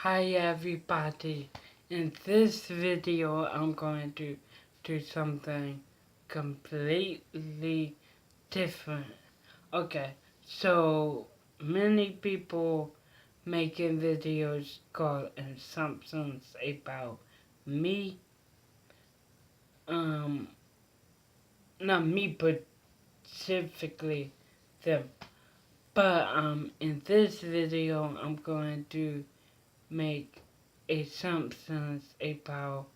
Hi everybody, in this video I'm going to do something completely different. Okay, so many people making videos called assumptions about me, um, not me specifically, them. But in this video I'm going to make assumptions about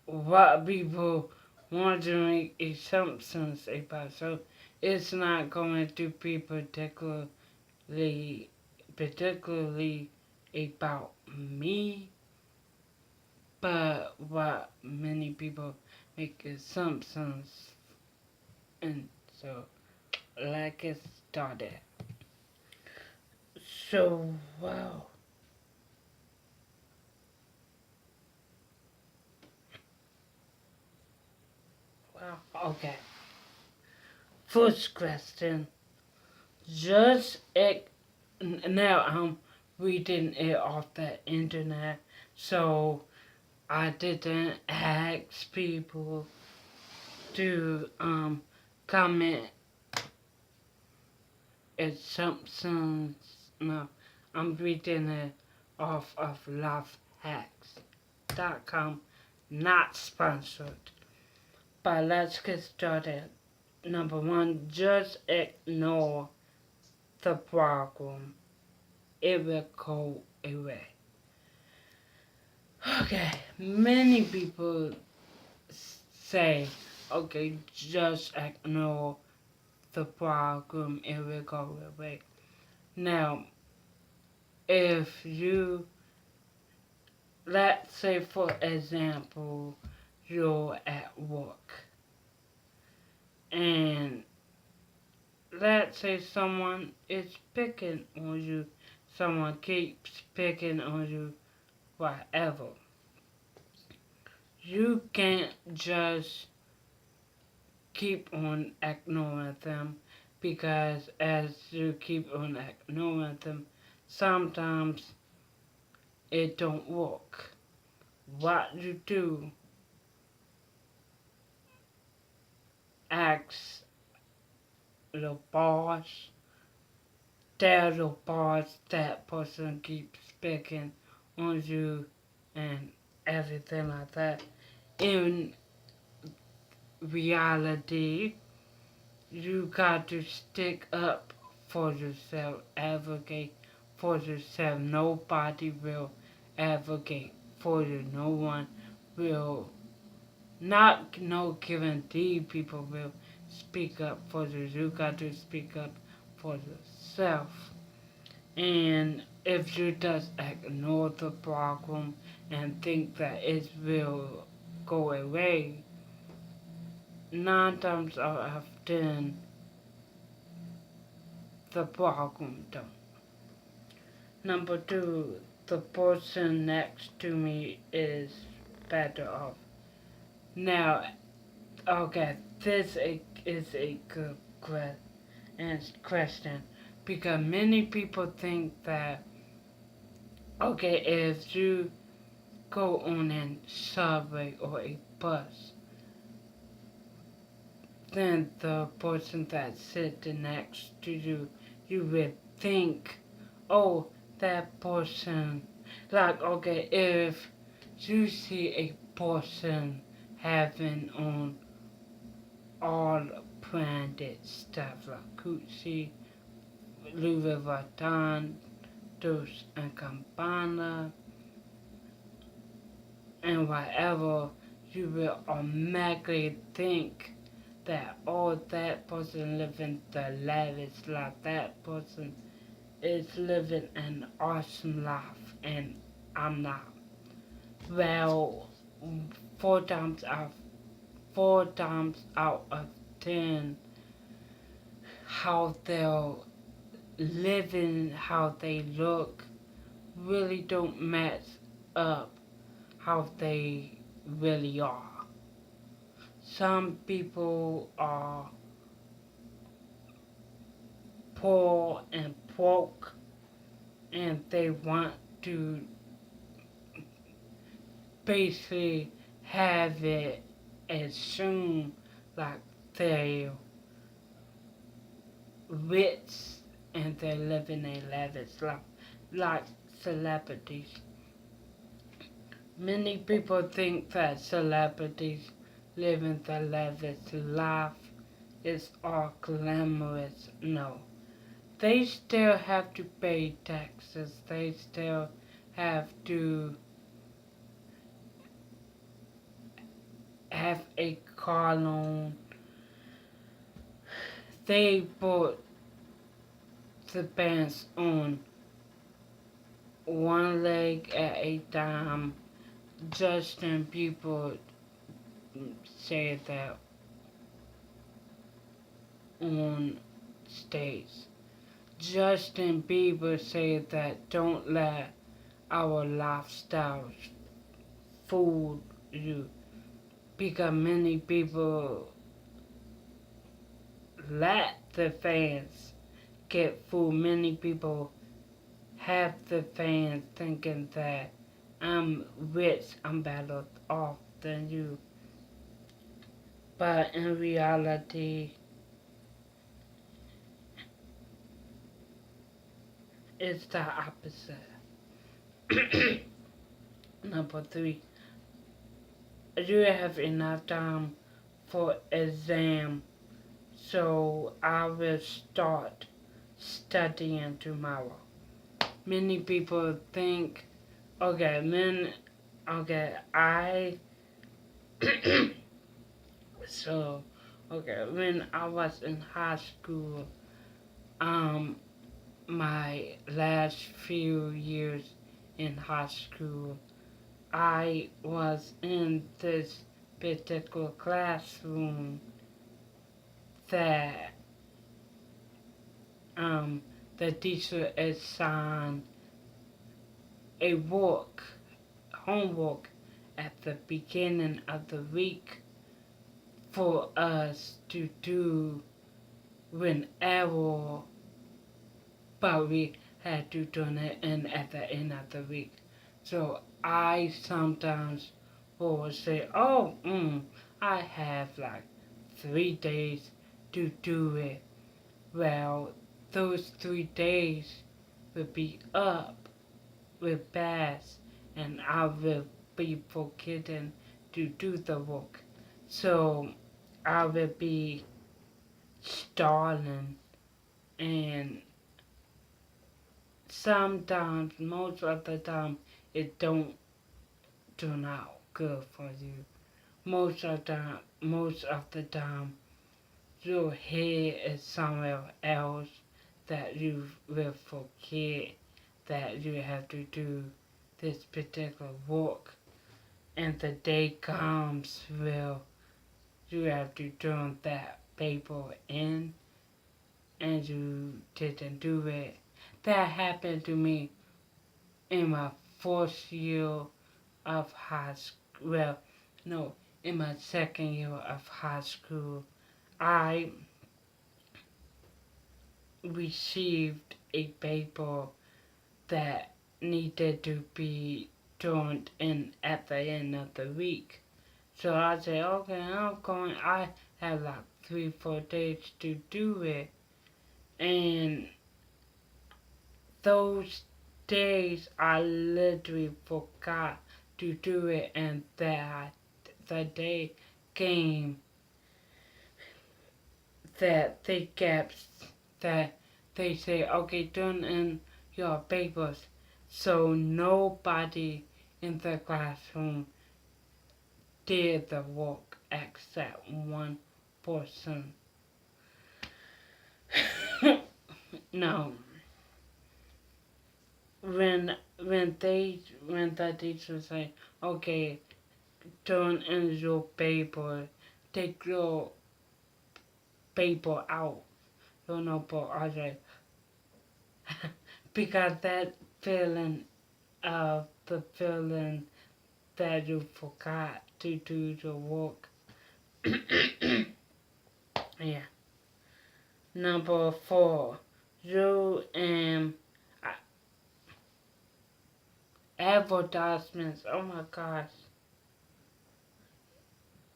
what people want to make assumptions about. So it's not going to be particularly about me, but what many people make assumptions. And so let's get started. So wow. Wow. Okay. First question. Just now I'm reading it off the internet, so I didn't ask people to comment assumptions. No, I'm reading it off of lifehacks.com, not sponsored. But let's get started. Number one, just ignore the problem. It will go away. Okay, many people say, okay, just ignore the problem, it will go away. Now, if you, let's say for example, you're at work, and let's say someone is picking on you, someone keeps picking on you, whatever. You can't just keep on ignoring them, because as you keep on ignoring them, sometimes it don't work. What you do, ask the boss, tell the boss that person keeps picking on you and everything like that. In reality, you got to stick up for yourself, advocate for yourself. Nobody will advocate for you. No one will, not no guarantee people will speak up for you. You got to speak up for yourself. And if you just ignore the problem and think that it will go away, 9 times out of 10, the problem don't. Number two, the person next to me is better off. Now, okay, this is a good question, because many people think that, okay, if you go on a subway or a bus, then the person that's sitting next to you, you would think, oh, that person, like, okay, if you see a person having on all branded stuff like Gucci, Louis Vuitton, Dolce and Gabbana, and whatever, you will automatically think that, oh, that person living the lavish life, that person is living an awesome life, and I'm not. Well, four times out, 10, how they're living, how they look, really don't match up how they really are. Some people are poor and woke and they want to basically have it as soon like they're rich and they're living their lavish life like celebrities. Many people think that celebrities living the lavish life is all glamorous. No. They still have to pay taxes. They still have to have a car loan. They put the pants on one leg at a time. Justin Bieber said that on stage. Justin Bieber said that don't let our lifestyles fool you, because many people let the fans get fooled. Many people have the fans thinking that I'm rich, I'm better off than you. But in reality, it's the opposite. Number 3, you have enough time for exam, so I will start studying tomorrow. Many people think, okay, so, when I was in high school, my last few years in high school, I was in this particular classroom that the teacher assigned a homework at the beginning of the week for us to do whenever, but we had to do it at the end of the week. So I sometimes will say, I have like 3 days to do it. Well, those 3 days will be up with bass, and I will be forgetting to do the work. So I will be stalling, and sometimes, most of the time, it don't turn out good for you. Most of the time, your head is somewhere else that you will forget that you have to do this particular work, and the day comes where you have to turn that paper in and you didn't do it. That happened to me in my 4th year of high school. Well, no, in my 2nd year of high school, I received a paper that needed to be turned in at the end of the week. So I said, okay, I have like 3-4 days to do it. And those days I literally forgot to do it, and that the day came that they say, okay, turn in your papers. So nobody in the classroom did the work except one person. No. When the teacher say, okay, turn in your paper, take your paper out, your notebook, I say, because that feeling of the feeling that you forgot to do the work. Yeah. Number 4, you and advertisements, oh my gosh,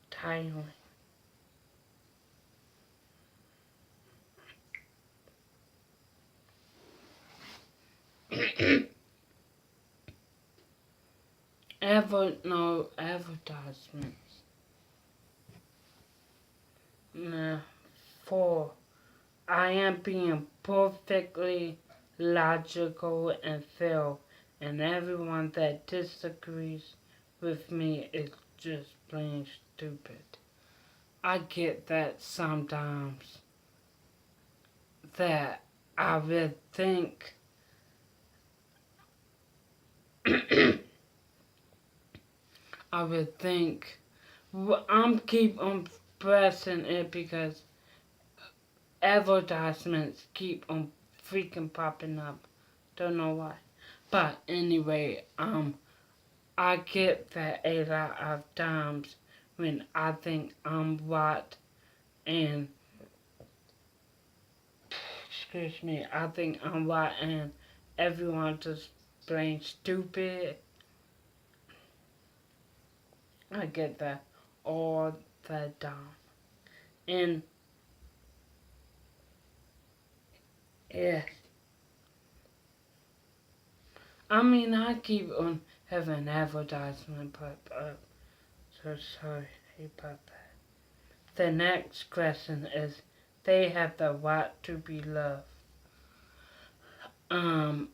tiring. No advertisements. Nah, 4. I am being perfectly logical and fair, and everyone that disagrees with me is just plain stupid. I get that sometimes that I would think I would think I'm keep on pressing it because advertisements keep on freaking popping up. Don't know why. But anyway, I get that a lot of times when I think I'm right and excuse me, I think I'm right and everyone just plain stupid. I get that all the time. And yeah, I mean I keep on having advertisement pop up. So sorry about that. The next question is they have the right to be loved. Um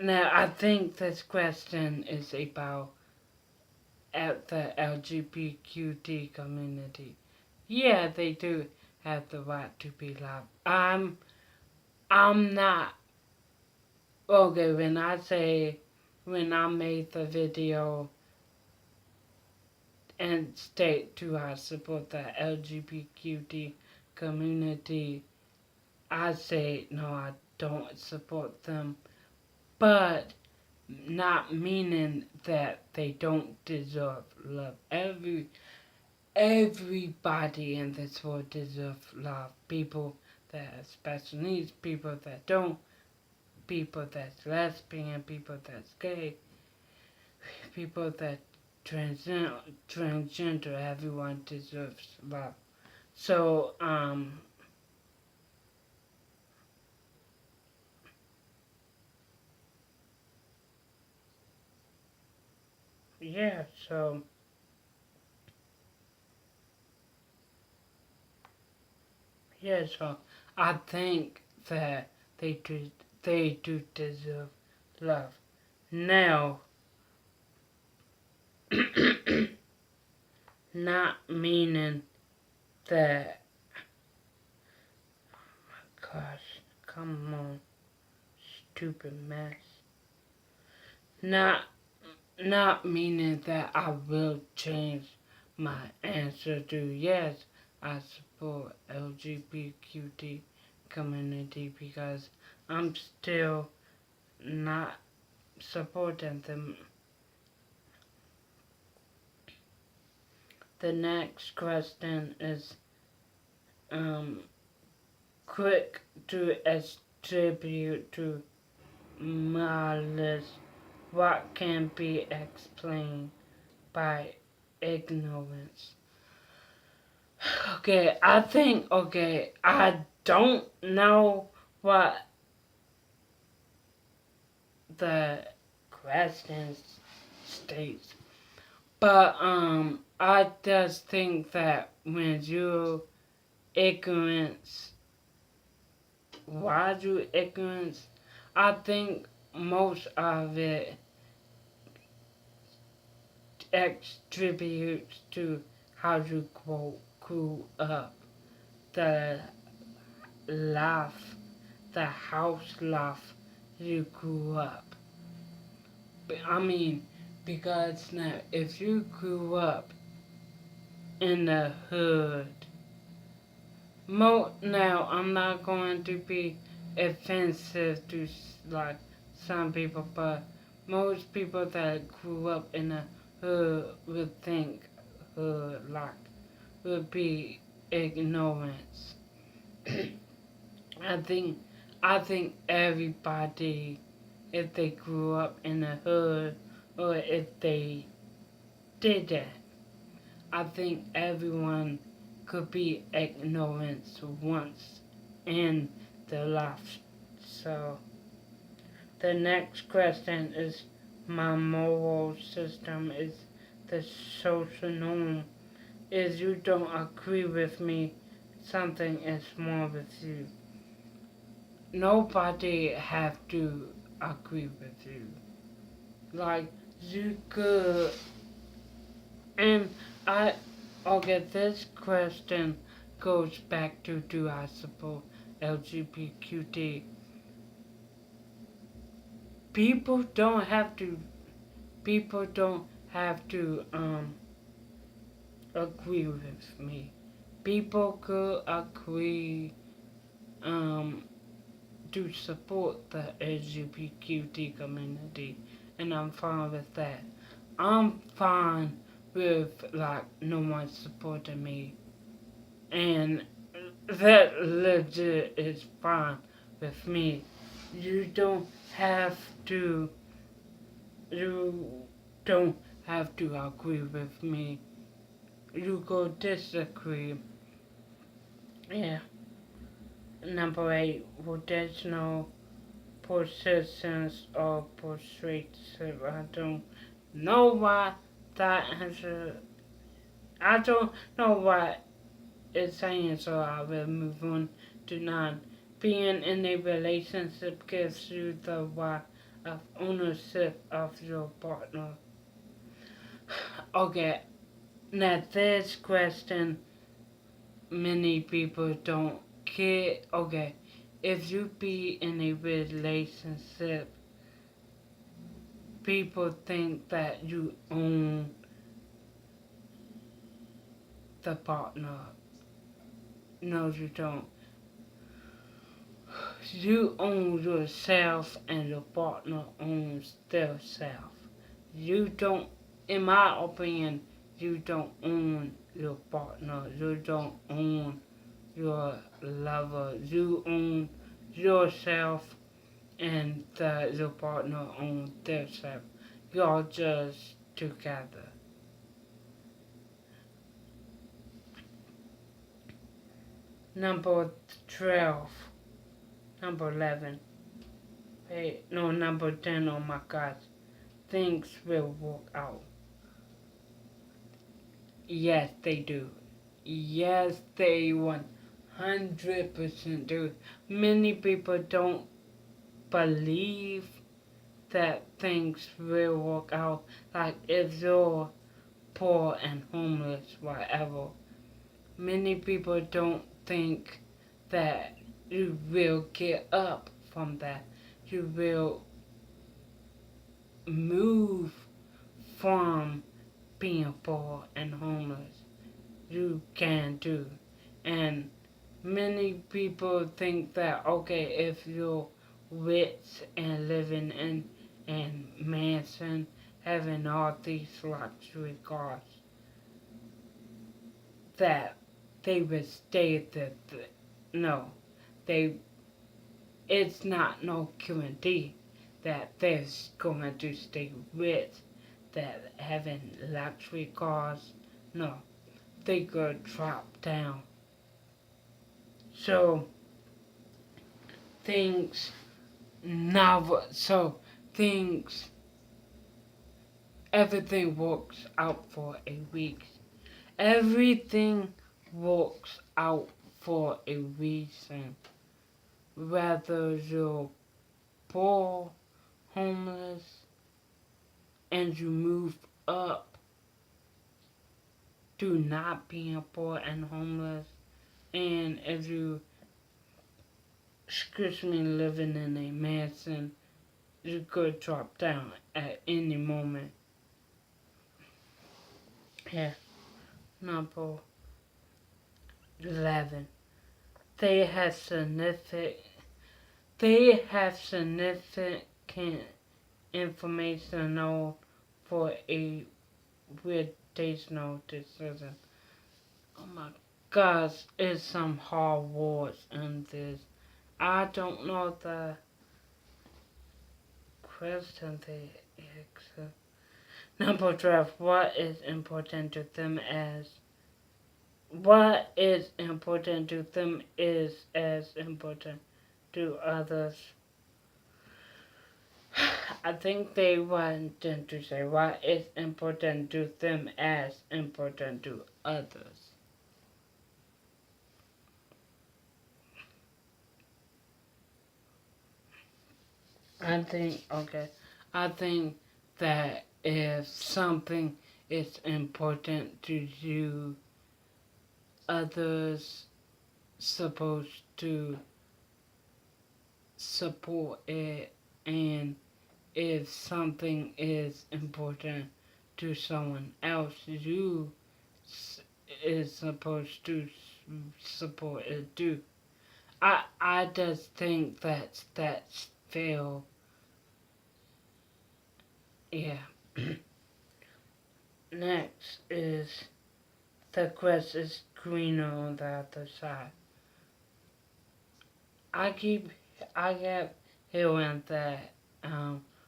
Now I think this question is about at the LGBTQ community. Yeah, they do have the right to be loved. I'm not okay when I made the video and state to I support the LGBTQ community, I say no, I don't support them, but not meaning that they don't deserve love. Everybody in this world deserves love. People that have special needs, people that don't, people that's lesbian, people that's gay, people that transgender, everyone deserves love. So, yeah, so, yeah, so I think that they do deserve love. Now, not meaning that, gosh, come on, stupid mess. Not Not meaning that I will change my answer to yes, I support LGBTQ community because I'm still not supporting them. The next question is um, quick to attribute to malice what can be explained by ignorance. I don't know what the question states, but I just think that when you ignorance, why you ignorance, I think most of it attributes to how you grew up, the life, the house life you grew up. I mean, because now if you grew up in the hood, now I'm not going to be offensive to like some people, but most people that grew up in the hood would think hood like would be ignorance. I think I think everybody if they grew up in the hood or if they did that. I think everyone could be ignorant once in their life. So the next question is, my moral system is the social norm. If you don't agree with me, something is wrong with you. Nobody have to agree with you. Like, you could, and I, okay, this question goes back to, do I support LGBT? People don't have to, people don't have to, agree with me. People could agree, um, to support the LGBT community, and I'm fine with that. I'm fine with like no one supporting me, and that legit is fine with me. You don't have to. You don't have to agree with me. You go disagree. Yeah. Number 8. Well, there's no persistence or persuasive. I don't know why that answer. I don't know what it's saying, so I will move on to 9. Being in a relationship gives you the right of ownership of your partner. Okay, now this question many people don't get. Okay, if you be in a relationship, people think that you own the partner. No, you don't. You own yourself and your partner owns their self. You don't, in my opinion, you don't own your partner. You don't own your lover. You own yourself and your partner owns their self. You're just together. Number 12. Number 11. Hey, no, number 10, oh my gosh. Things will work out. Yes, they do. Yes, they 100% do. Many people don't believe that things will work out. Like if you're poor and homeless, whatever. Many people don't think that you will get up from that. You will move from being poor and homeless. You can do. And many people think that, okay, if you're rich and living in mansion, having all these luxury cars, that they would stay there. No, they. It's not no guarantee that they're going to stay rich, that having luxury cars. No, they could drop down. So things now, so things, everything works out for a week. Everything works out for a reason. Whether you're poor, homeless, and you move up to not being poor and homeless, and if you, excuse me, living in a mansion, you could drop down at any moment. Yeah. Number 11. They have significant information known for a rotational decision. Oh my gosh, it's some hard words in this. I don't know the question they ask. Number 12. What is important to them is as important to others. I think they wanted to say what is important to them as important to others. I think that if something is important to you, others supposed to support it, and if something is important to someone else, you is supposed to support it too. I just think that's fair. Yeah. Next is the grass is greener on the other side. I keep hearing that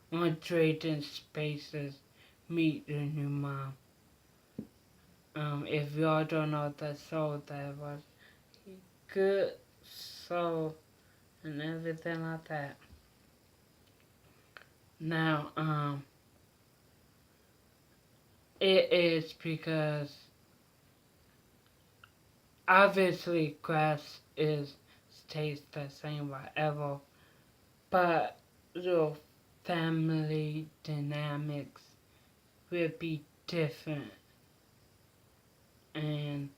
when trading spaces meet the new mom. If y'all don't know that soul, that was good soul and everything like that. Now, it is because obviously grass stays the same whatever, but your family dynamics will be different, and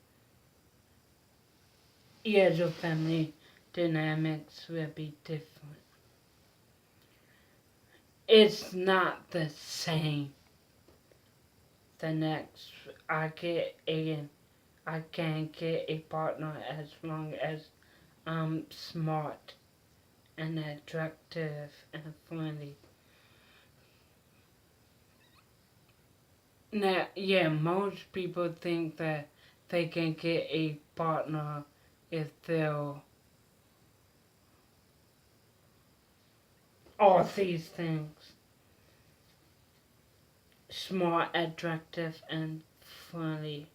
yeah, your family dynamics will be different. It's not the same. The next, I get a, I can get a partner as long as I'm smart and attractive and friendly. Now, yeah, most people think that they can get a partner if they're all these things: smart, attractive, and friendly.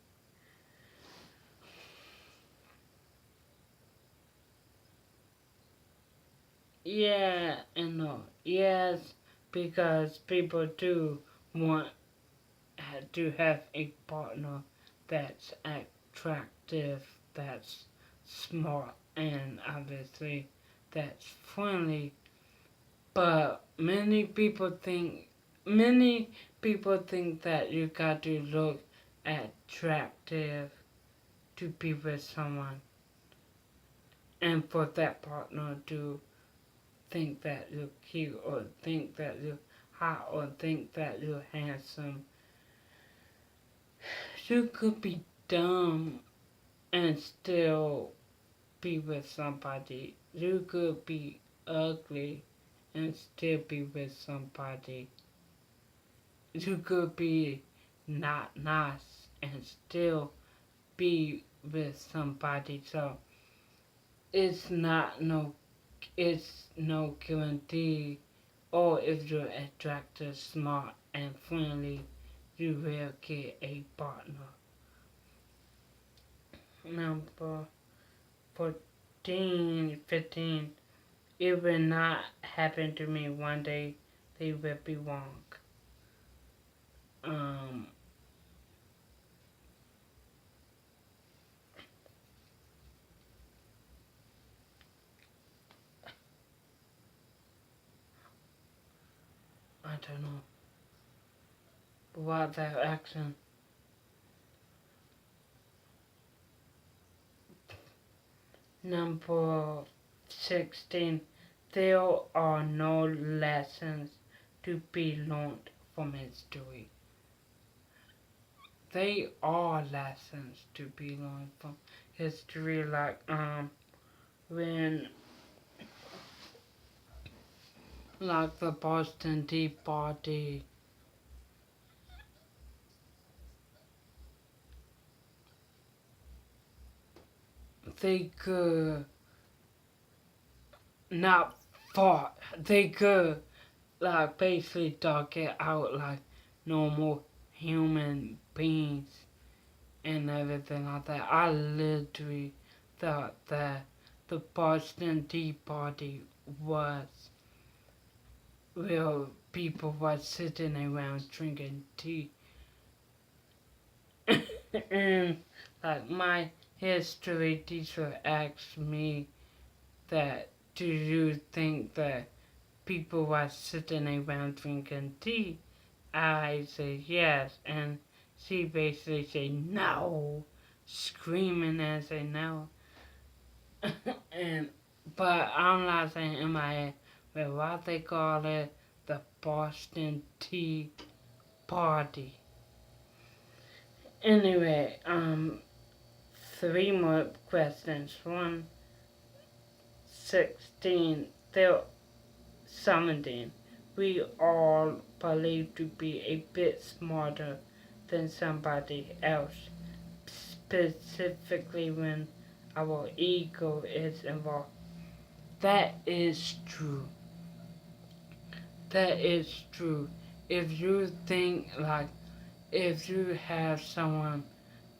Yeah and no. Yes, because people do want to have a partner that's attractive, that's smart, and obviously that's friendly. But many people think that you got to look attractive to be with someone, and for that partner to think that you're cute or think that you're hot or think that you're handsome. You could be dumb and still be with somebody. You could be ugly and still be with somebody. You could be not nice and still be with somebody. So it's not no it's no guarantee. Or if you're attractive, smart, and friendly, you will get a partner. Number 14, 15. It will not happen to me one day. They will be wrong. Um, I don't know what that action. Number 16. There are no lessons to be learned from history. They are lessons to be learned from history, when like the Boston Tea Party. They could not fought. They could like basically dug it out like normal human beings and everything like that. I literally thought that the Boston Tea Party was real people was sitting around drinking tea. And like my history teacher asked me that, do you think that people were sitting around drinking tea? I said yes, and she basically said no, screaming and say no. and but I'm not saying in my head, but why they call it the Boston Tea Party? Anyway, three more questions. 116 till 17. We all believe to be a bit smarter than somebody else, specifically when our ego is involved. That is true. That is true. If you think like, if you have someone,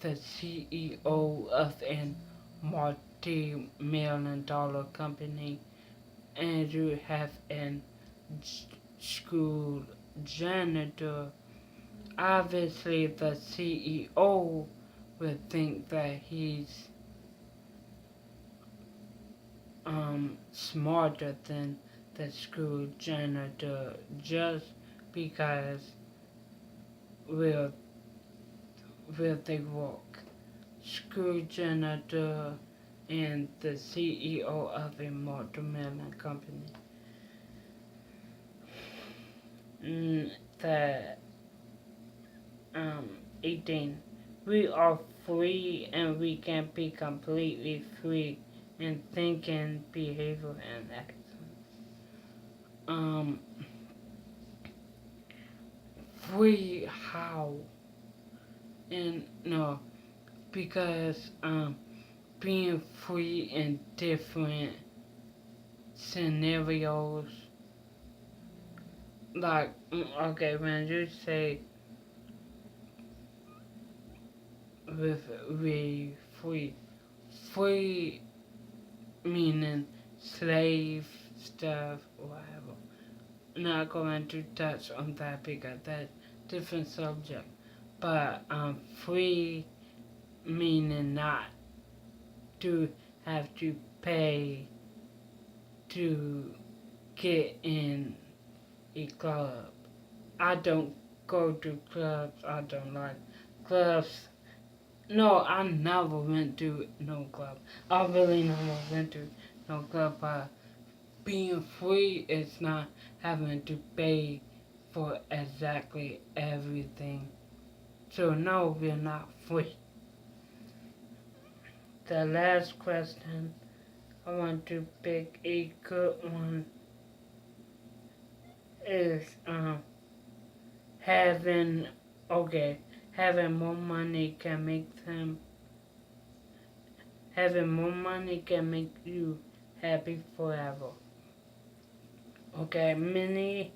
the CEO of a multi-million-dollar company, and you have an school janitor, obviously the CEO would think that he's smarter than the school janitor, just because will they work. School janitor and the CEO of a multi-million company. The 18. We are free and we can be completely free in thinking, behavior, and action. Free how? And no, because being free in different scenarios, like okay, when you say with really free meaning slave stuff, whatever. Not going to touch on that because that's different subject. But free meaning not to have to pay to get in a club. I don't go to clubs. I don't like clubs. No, I never went to no club. I really never went to no club. But being free is not having to pay for exactly everything. So no, we're not free. The last question, I want to pick a good one, is having having more money can make you happy forever. Okay, many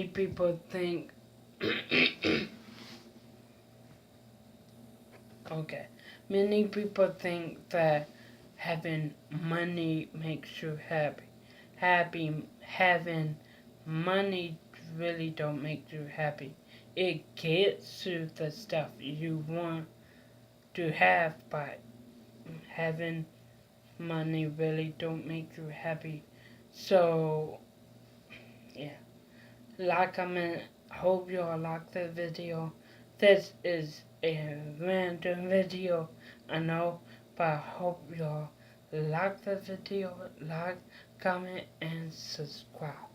people think okay, many people think that having money makes you happy. Having money really don't make you happy. It gets you the stuff you want to have, but having money really don't make you happy. So yeah, hope you all like the video. This is a random video, I know, but I hope you all like the video, comment, and subscribe.